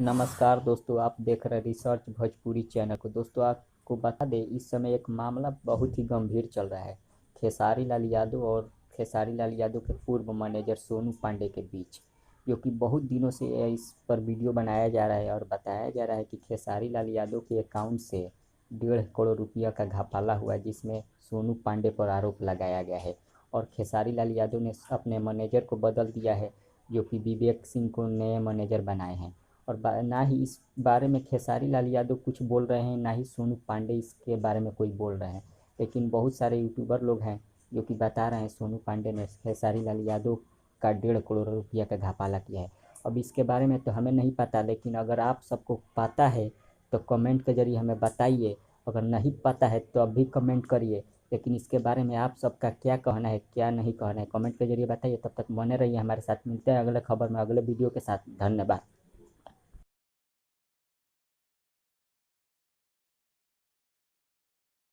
नमस्कार दोस्तों, आप देख रहे हैं रिसर्च भोजपुरी चैनल को। दोस्तों, आपको बता दें, इस समय एक मामला बहुत ही गंभीर चल रहा है खेसारी लाल यादव और खेसारी लाल यादव के पूर्व मैनेजर सोनू पांडे के बीच, जो कि बहुत दिनों से इस पर वीडियो बनाया जा रहा है और बताया जा रहा है कि खेसारी लाल यादव के अकाउंट से 1.5 करोड़ रुपया का घपला हुआ है, जिसमें सोनू पांडे पर आरोप लगाया गया है। और खेसारी लाल यादव ने अपने मैनेजर को बदल दिया है, जो कि विवेक सिंह को नए मैनेजर बनाए हैं। और ना ही इस बारे में खेसारी लाल यादव कुछ बोल रहे हैं, ना ही सोनू पांडे इसके बारे में कोई बोल रहे हैं। लेकिन बहुत सारे यूट्यूबर लोग हैं जो कि बता रहे हैं सोनू पांडे ने खेसारी लाल यादव का 1.5 करोड़ रुपया का घपला किया है। अब इसके बारे में तो हमें नहीं पता, लेकिन अगर आप सबको पता है तो कमेंट के जरिए हमें बताइए। अगर नहीं पता है तो अब भी कमेंट करिए। लेकिन इसके बारे में आप सबका क्या कहना है, क्या नहीं कहना है, कमेंट के जरिए बताइए। तब तक बने रहिए हमारे साथ। मिलते हैं अगले खबर में, अगले वीडियो के साथ। धन्यवाद।